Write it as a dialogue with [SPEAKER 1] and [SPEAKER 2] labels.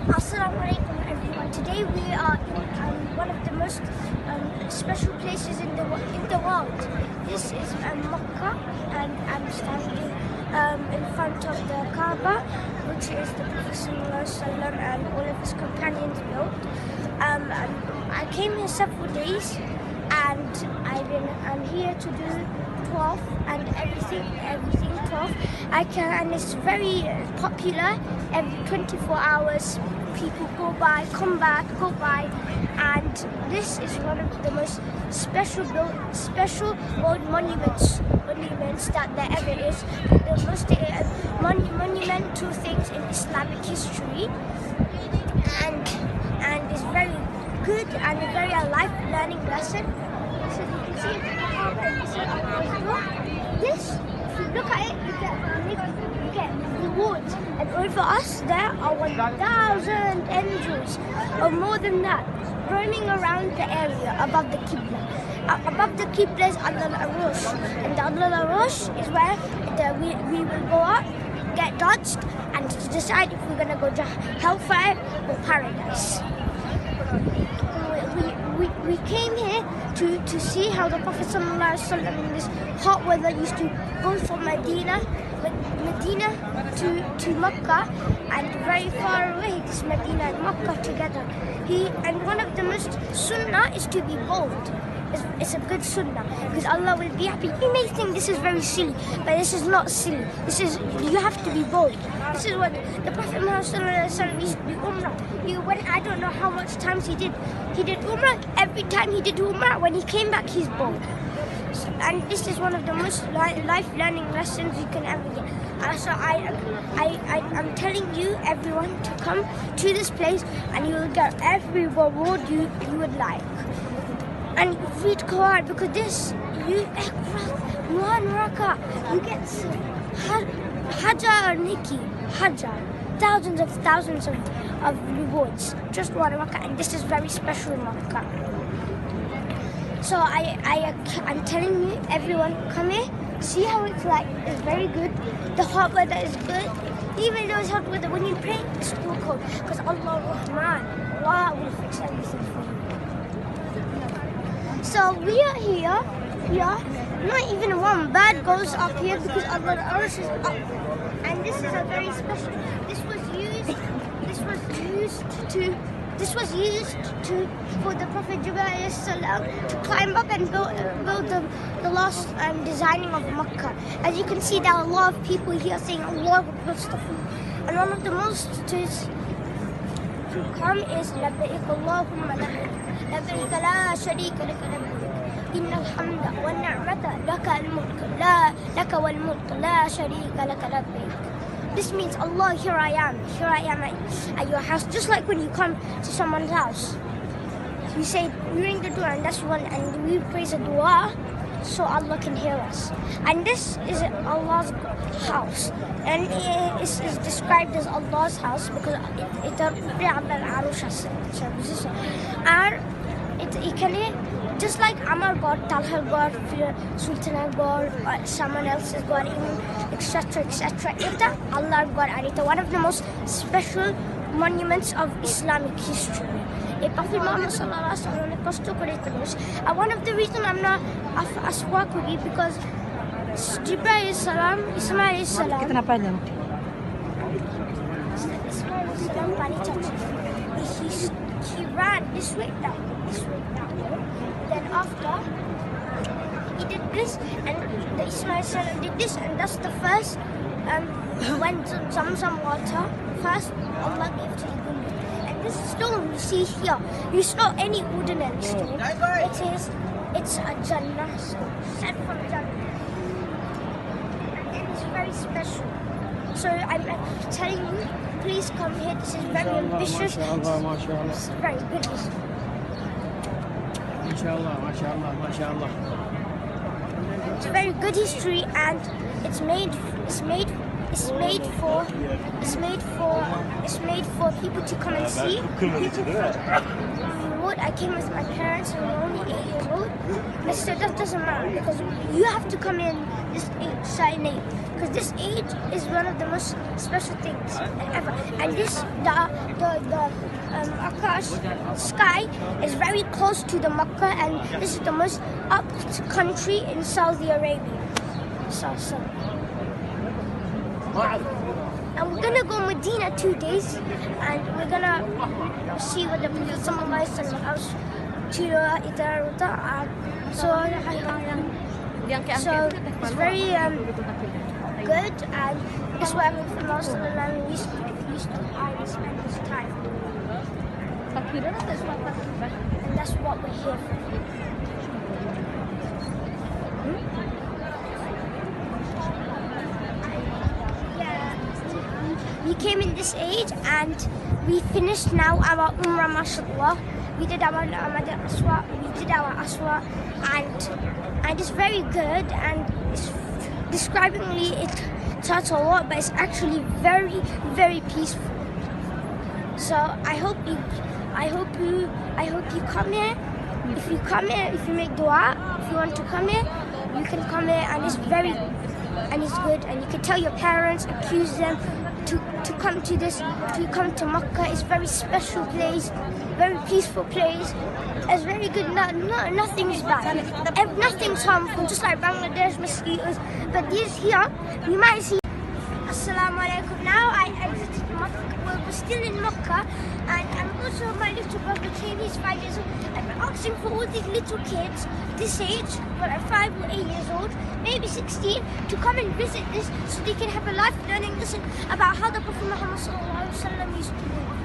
[SPEAKER 1] Assalamu alaikum everyone. Today we are in one of the most special places in the world. This is Makkah, and I'm standing in front of the Kaaba, which is the Prophet ﷺ and all of his companions built. I came here several days, and I'm here to do 12 and everything 12. And it's very popular. Every 24 hours people go by, come back, go by, and this is one of the most special world monuments that there ever is. The most monumental things in Islamic history, and it's very good and a very life learning lesson. So you can see this. If you look at it, you get rewards, and over us there are 1,000 angels, or more than that, roaming around the area above the Qibla. Above the Qibla is Adl al-Arush, and the Adl al-Arush is where we will go up, get judged, and to decide if we're going to go to hellfire or paradise. We came here to see how the Prophet ﷺ in this hot weather used to go from Medina to Makkah, and very far away, this Medina and Makkah together. And one of the most sunnah is to be bold. It's a good sunnah because Allah will be happy. You may think this is very silly, but this is not silly. You have to be bold. This is what the Prophet Muhammad used to do Umrah. I don't know how much times he did Umrah. Every time he did Umrah, when he came back, he's bold. And this is one of the most life learning lessons you can ever get. So I'm telling you, everyone, to come to this place, and you will get every reward you would like. And read Quran, because this, one rakah, you get Hajar Niki, thousands of rewards, just one rakah, and this is very special in Makkah. So I'm telling you, everyone, come here, see how it's like. It's very good. The hot weather is good. Even though it's hot weather, when you pray, it's still cold, because Allah will fix everything for you. So we are here, not even one bird goes up here because Allah Arsh is up. And this is a very special, this was used for the Prophet Jibreel to climb up and build the last designing of Makkah. As you can see, there are a lot of people here saying Allah Mustafa. And one of the most to come is Labbaik Allahumma labbaik. لبيك لا شريك لك لبيك إن الحمد والنعمة لك الملك لك والملك لا شريك لك لبيك. This means, Allah, here I am at your house. Just like when you come to someone's house, you ring the door, and that's one, and we praise a dua so Allah can hear us. And this is Allah's house, and it is described as Allah's house because it's a it can, just like Amar God, Talha God, Sultan God, or someone else's God, etc. It's Allah God, and it's one of the most special monuments of Islamic history. Prophet Muhammad ﷺ, one of the reasons I'm not aswak with you, because Jibreel salam, Ismail salam, he ran this way down. Then after he did this, and the Ismail salam did this, and that's the first when some water first Allah gave to the Gumbi. And this stone you see here, it's not any ordinary stone. It's a Jannah stone, set from Jannah, and it's very special. So I'm telling you, please come here. This is very ambitious. It's very good. MashaAllah. It's very good history, and it's made for people to come and see. I came with my parents who were only 8 years old. I said that doesn't matter because you have to come in this age, certain age, because this age is one of the most special things ever. And and Akash sky is very close to the Makkah, and this is the most up country in Saudi Arabia. So. And we're gonna go Medina 2 days, and we're gonna see what the Prophet sallallahu alaihi wasallam has so it's very good, and that's why Prophet sallallahu alaihi wasallam used to spend his time. And that's what we're here for. We came in this age, and we finished now our Umrah, mashallah. We did our Aswa, and it's very good, and it's describingly it's a lot, but it's actually very, very peaceful. So I hope you come here. If you come here, if you make dua, if you want to come here, you can come here, and it's good, and you can tell your parents, accuse them to come to Makkah. It's a very special place, very peaceful place. It's very good. Nothing's bad. Nothing's harmful, just like Bangladesh mosquitoes. But these here, you might see. Assalamu alaikum. Now I exited Makkah. We're still in Makkah, and also my little brother came. He's 5 years old. I've been asking for all these little kids this age, but at 5 or 8 years old, maybe 16, to come and visit this, so they can have a life learning lesson about how the Prophet Muhammad sallallahu alaihi wasallam used to live.